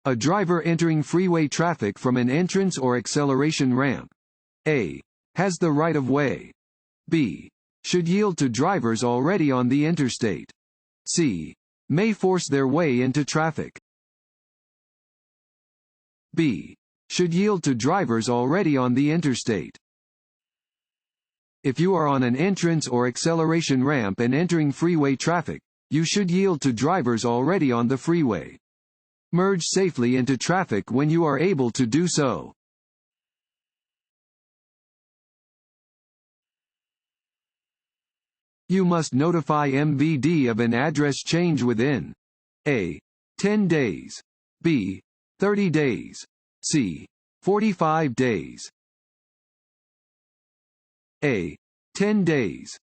A driver entering freeway traffic from an entrance or acceleration ramp. A. Has the right of way. B. Should yield to drivers already on the interstate. C. May force their way into traffic. B. Should yield to drivers already on the interstate. If you are on an entrance or acceleration ramp and entering freeway traffic, you should yield to drivers already on the freeway. Merge safely into traffic when you are able to do so. You must notify MVD of an address change within A. 10 days. B. 30 days. C. 45 days. A. 10 days.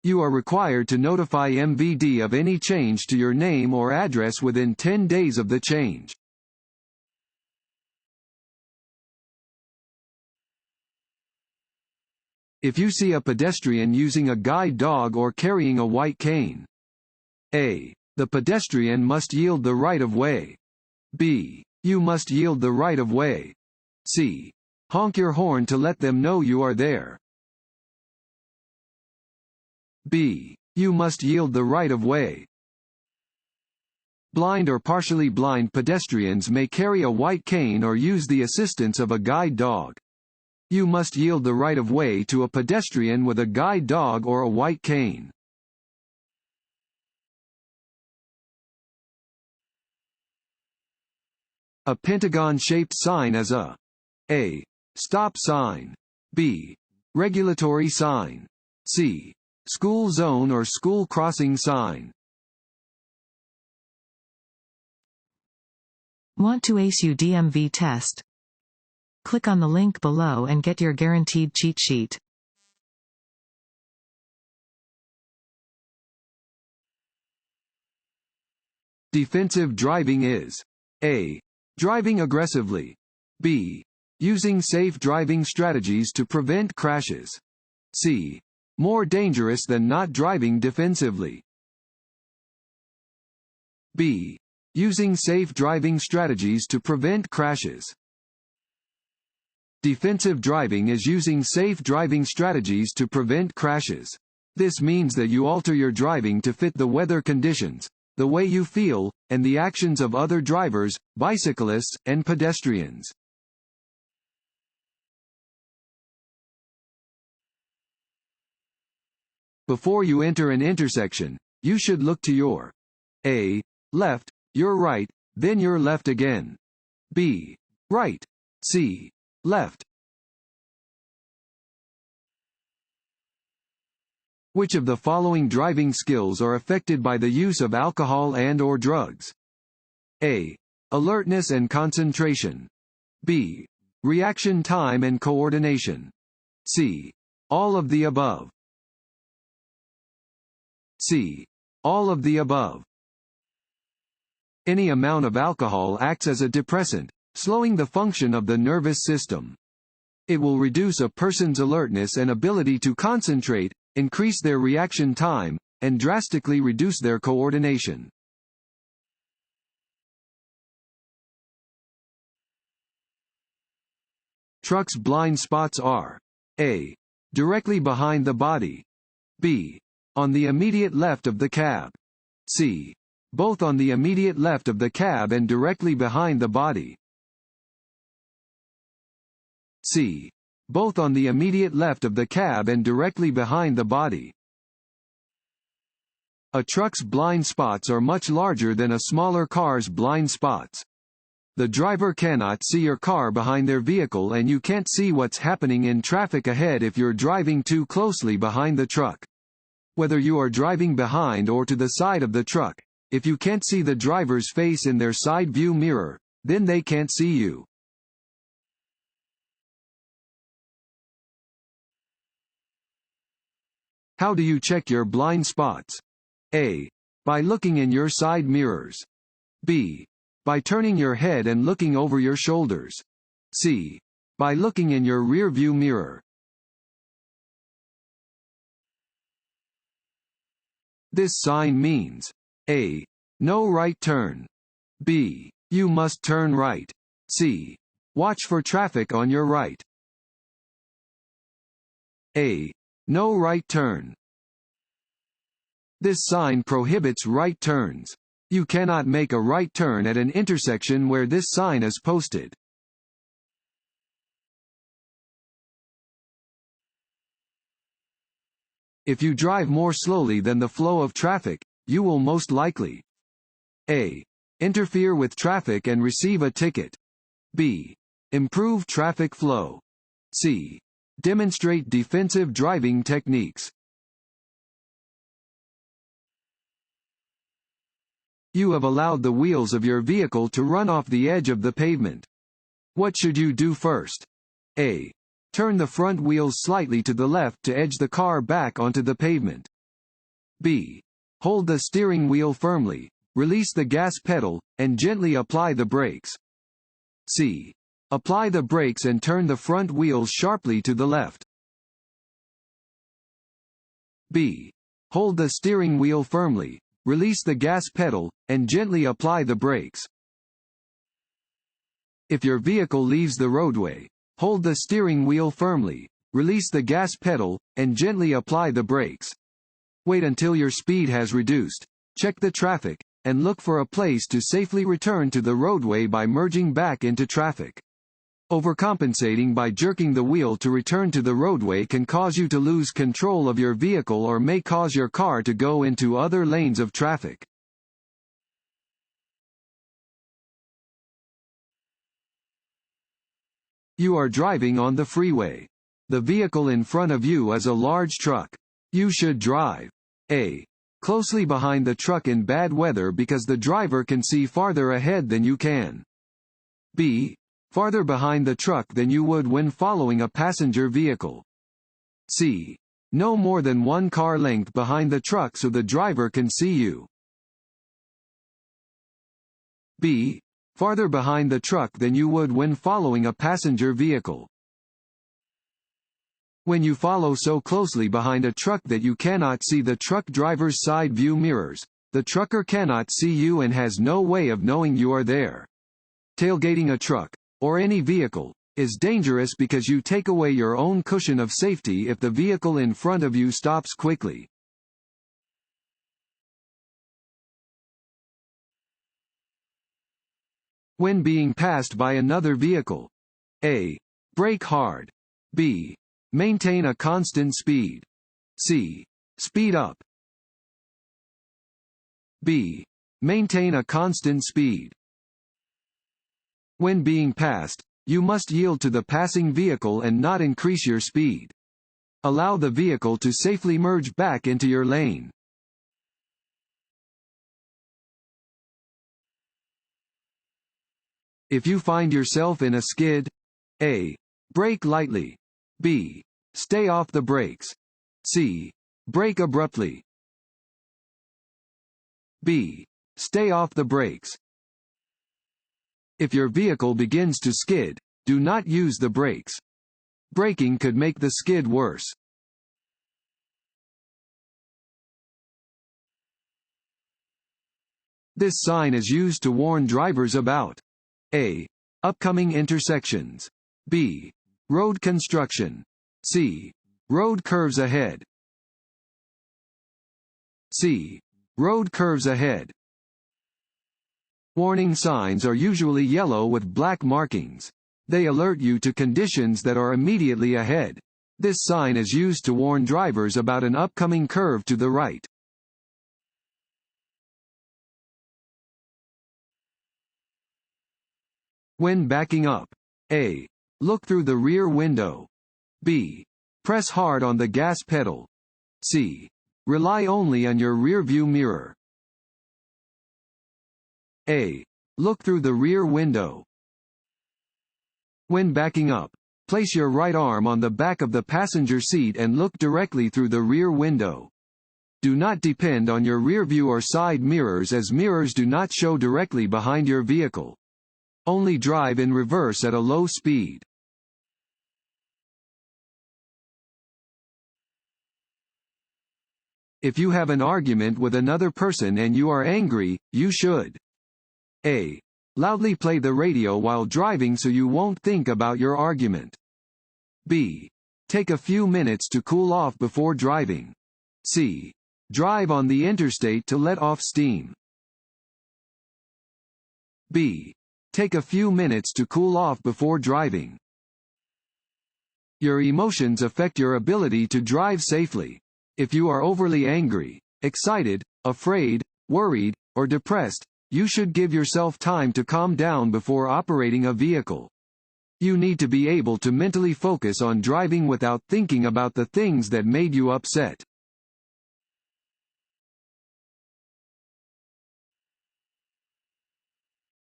You are required to notify MVD of any change to your name or address within 10 days of the change. If you see a pedestrian using a guide dog or carrying a white cane. A. The pedestrian must yield the right of way. B. You must yield the right of way. C. Honk your horn to let them know you are there. B. You must yield the right of way. Blind or partially blind pedestrians may carry a white cane or use the assistance of a guide dog. You must yield the right of way to a pedestrian with a guide dog or a white cane. A pentagon-shaped sign is a A. Stop sign. B. Regulatory sign. C. School zone or school crossing sign. Want to ace your DMV test? Click on the link below and get your guaranteed cheat sheet. Defensive driving is A. Driving aggressively. B. Using safe driving strategies to prevent crashes. C. More dangerous than not driving defensively. B. Using safe driving strategies to prevent crashes. Defensive driving is using safe driving strategies to prevent crashes. This means that you alter your driving to fit the weather conditions, the way you feel, and the actions of other drivers, bicyclists, and pedestrians. Before you enter an intersection, you should look to your A. Left, your right, then your left again. B. Right. C. Left. Which of the following driving skills are affected by the use of alcohol and/or drugs? A. Alertness and concentration. B. Reaction time and coordination. C. All of the above. C. All of the above. Any amount of alcohol acts as a depressant, slowing the function of the nervous system. It will reduce a person's alertness and ability to concentrate, increase their reaction time, and drastically reduce their coordination. Trucks' blind spots are A. Directly behind the body. B. On the immediate left of the cab. C. Both on the immediate left of the cab and directly behind the body. C. Both on the immediate left of the cab and directly behind the body. A truck's blind spots are much larger than a smaller car's blind spots. The driver cannot see your car behind their vehicle, and you can't see what's happening in traffic ahead if you're driving too closely behind the truck. Whether you are driving behind or to the side of the truck, if you can't see the driver's face in their side view mirror, then they can't see you. How do you check your blind spots? A. By looking in your side mirrors. B. By turning your head and looking over your shoulders. C. By looking in your rear view mirror. This sign means A. No right turn. B. You must turn right. C. Watch for traffic on your right. A. No right turn. This sign prohibits right turns. You cannot make a right turn at an intersection where this sign is posted. If you drive more slowly than the flow of traffic, you will most likely A. Interfere with traffic and receive a ticket. B. Improve traffic flow. C. Demonstrate defensive driving techniques. You have allowed the wheels of your vehicle to run off the edge of the pavement. What should you do first? A. Turn the front wheels slightly to the left to edge the car back onto the pavement. B. Hold the steering wheel firmly, release the gas pedal, and gently apply the brakes. C. Apply the brakes and turn the front wheels sharply to the left. B. Hold the steering wheel firmly, release the gas pedal, and gently apply the brakes. If your vehicle leaves the roadway, hold the steering wheel firmly, release the gas pedal, and gently apply the brakes. Wait until your speed has reduced, check the traffic, and look for a place to safely return to the roadway by merging back into traffic. Overcompensating by jerking the wheel to return to the roadway can cause you to lose control of your vehicle or may cause your car to go into other lanes of traffic. You are driving on the freeway. The vehicle in front of you is a large truck. You should drive A. Closely behind the truck in bad weather because the driver can see farther ahead than you can. B. Farther behind the truck than you would when following a passenger vehicle. C. No more than one car length behind the truck so the driver can see you. B. Farther behind the truck than you would when following a passenger vehicle. When you follow so closely behind a truck that you cannot see the truck driver's side view mirrors, the trucker cannot see you and has no way of knowing you are there. Tailgating a truck, or any vehicle, is dangerous because you take away your own cushion of safety if the vehicle in front of you stops quickly. When being passed by another vehicle. A. Brake hard. B. Maintain a constant speed. C. Speed up. B. Maintain a constant speed. When being passed, you must yield to the passing vehicle and not increase your speed. Allow the vehicle to safely merge back into your lane. If you find yourself in a skid, A. Brake lightly. B. Stay off the brakes. C. Brake abruptly. B. Stay off the brakes. If your vehicle begins to skid, do not use the brakes. Braking could make the skid worse. This sign is used to warn drivers about A. Upcoming intersections. B. Road construction. C. Road curves ahead. C. Road curves ahead. Warning signs are usually yellow with black markings. They alert you to conditions that are immediately ahead. This sign is used to warn drivers about an upcoming curve to the right. When backing up. A. Look through the rear window. B. Press hard on the gas pedal. C. Rely only on your rear-view mirror. A. Look through the rear window. When backing up, place your right arm on the back of the passenger seat and look directly through the rear window. Do not depend on your rear view or side mirrors as mirrors do not show directly behind your vehicle. Only drive in reverse at a low speed. If you have an argument with another person and you are angry, you should A. Loudly play the radio while driving so you won't think about your argument. B. Take a few minutes to cool off before driving. C. Drive on the interstate to let off steam. B. Take a few minutes to cool off before driving. Your emotions affect your ability to drive safely. If you are overly angry, excited, afraid, worried, or depressed, you should give yourself time to calm down before operating a vehicle. You need to be able to mentally focus on driving without thinking about the things that made you upset.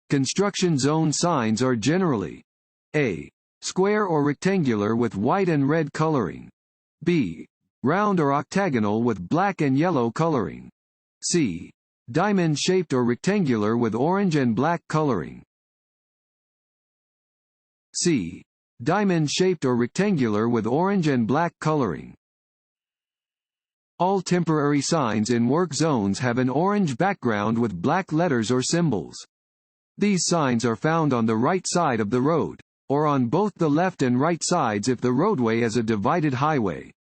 Construction zone signs are generally A. Square or rectangular with white and red coloring. B. Round or octagonal with black and yellow coloring. C. Diamond-shaped or rectangular with orange and black coloring. C. Diamond-shaped or rectangular with orange and black coloring. All temporary signs in work zones have an orange background with black letters or symbols. These signs are found on the right side of the road, or on both the left and right sides if the roadway is a divided highway.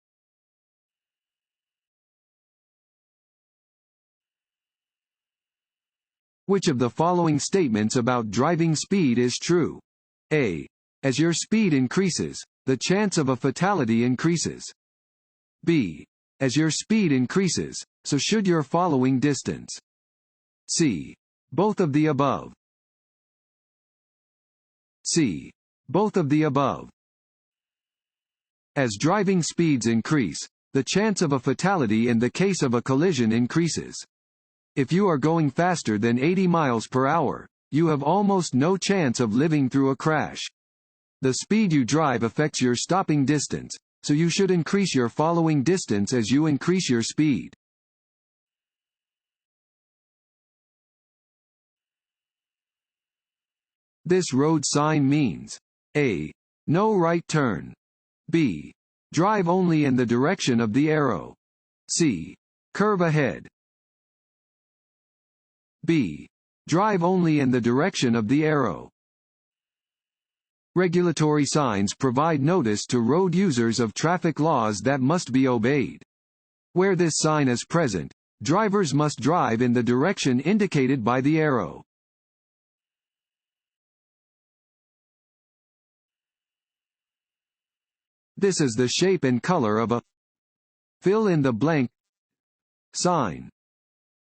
Which of the following statements about driving speed is true? A. As your speed increases, the chance of a fatality increases. B. As your speed increases, so should your following distance. C. Both of the above. C. Both of the above. As driving speeds increase, the chance of a fatality in the case of a collision increases. If you are going faster than 80 miles per hour, you have almost no chance of living through a crash. The speed you drive affects your stopping distance, so you should increase your following distance as you increase your speed. This road sign means A. No right turn. B. Drive only in the direction of the arrow. C. Curve ahead. B. Drive only in the direction of the arrow. Regulatory signs provide notice to road users of traffic laws that must be obeyed. Where this sign is present, drivers must drive in the direction indicated by the arrow. This is the shape and color of a fill in the blank sign.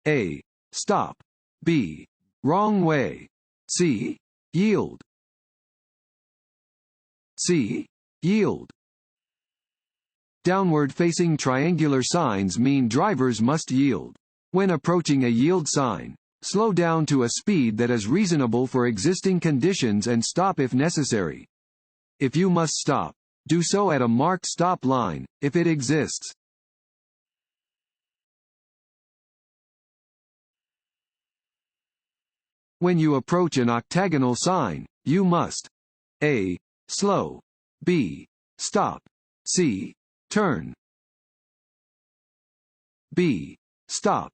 A. Stop. B. Wrong way. C. Yield. C. Yield. Downward-facing triangular signs mean drivers must yield. When approaching a yield sign, slow down to a speed that is reasonable for existing conditions and stop if necessary. If you must stop, do so at a marked stop line, if it exists. When you approach an octagonal sign, you must A. Slow. B. Stop. C. Turn. B. Stop.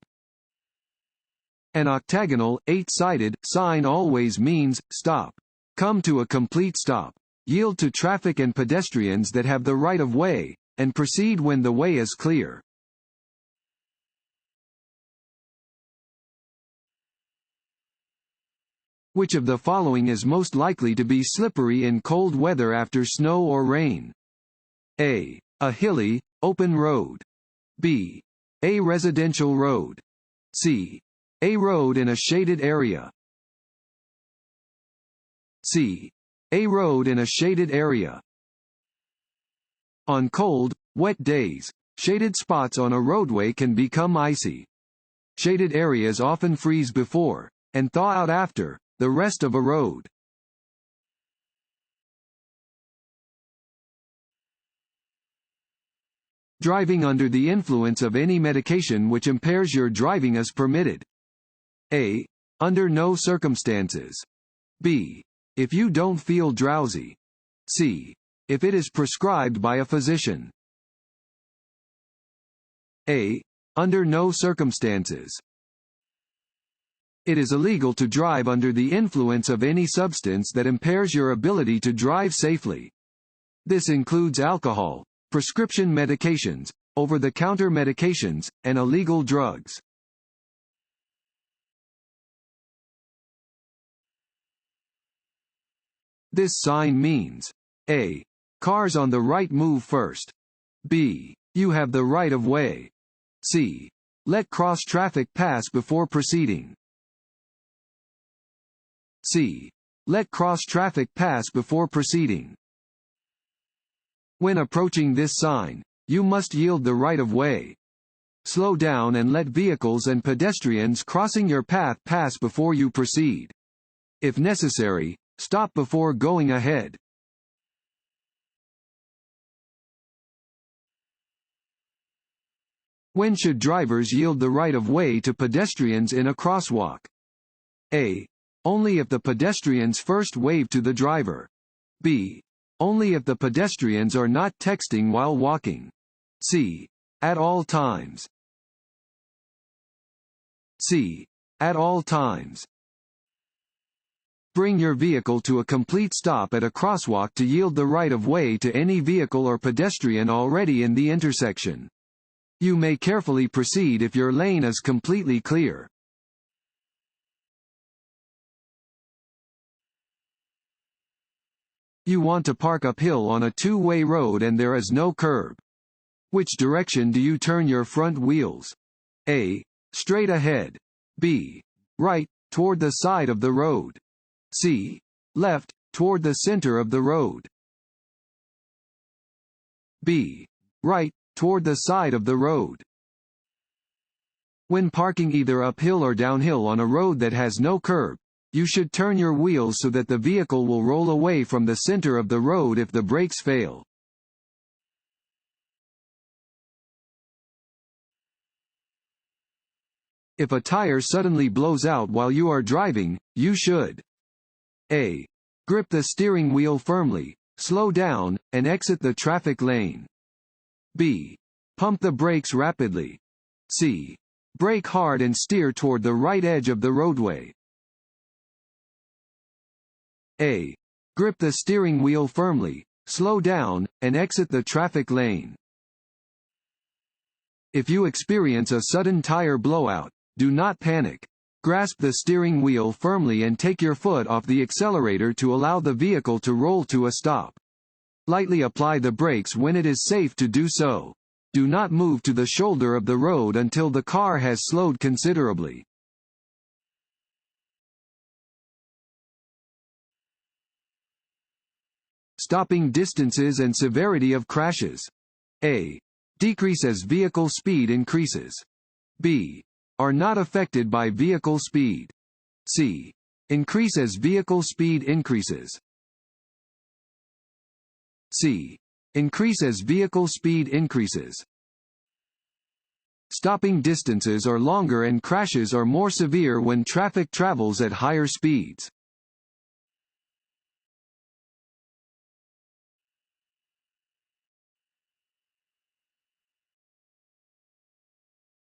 An octagonal, 8-sided, sign always means, stop. Come to a complete stop. Yield to traffic and pedestrians that have the right of way, and proceed when the way is clear. Which of the following is most likely to be slippery in cold weather after snow or rain? A. A hilly, open road. B. A residential road. C. A road in a shaded area. C. A road in a shaded area. On cold, wet days, shaded spots on a roadway can become icy. Shaded areas often freeze before, and thaw out after, the rest of a road. Driving under the influence of any medication which impairs your driving is permitted. A. Under no circumstances. B. If you don't feel drowsy. C. If it is prescribed by a physician. A. Under no circumstances. It is illegal to drive under the influence of any substance that impairs your ability to drive safely. This includes alcohol, prescription medications, over-the-counter medications, and illegal drugs. This sign means A. Cars on the right move first. B. You have the right of way. C. Let cross traffic pass before proceeding. C. Let cross traffic pass before proceeding. When approaching this sign, you must yield the right of way. Slow down and let vehicles and pedestrians crossing your path pass before you proceed. If necessary, stop before going ahead. When should drivers yield the right of way to pedestrians in a crosswalk? A. Only if the pedestrians first wave to the driver. B. Only if the pedestrians are not texting while walking. C. At all times. C. At all times. Bring your vehicle to a complete stop at a crosswalk to yield the right of way to any vehicle or pedestrian already in the intersection. You may carefully proceed if your lane is completely clear. You want to park uphill on a two-way road and there is no curb. Which direction do you turn your front wheels? A. Straight ahead. B. Right, toward the side of the road. C. Left, toward the center of the road. B. Right, toward the side of the road. When parking either uphill or downhill on a road that has no curb, you should turn your wheels so that the vehicle will roll away from the center of the road if the brakes fail. If a tire suddenly blows out while you are driving, you should A. Grip the steering wheel firmly, slow down, and exit the traffic lane. B. Pump the brakes rapidly. C. Brake hard and steer toward the right edge of the roadway. A. Grip the steering wheel firmly, slow down, and exit the traffic lane. If you experience a sudden tire blowout, do not panic. Grasp the steering wheel firmly and take your foot off the accelerator to allow the vehicle to roll to a stop. Lightly apply the brakes when it is safe to do so. Do not move to the shoulder of the road until the car has slowed considerably. Stopping distances and severity of crashes. A. Decrease as vehicle speed increases. B. Are not affected by vehicle speed. C. Increase as vehicle speed increases. C. Increase as vehicle speed increases. Stopping distances are longer and crashes are more severe when traffic travels at higher speeds.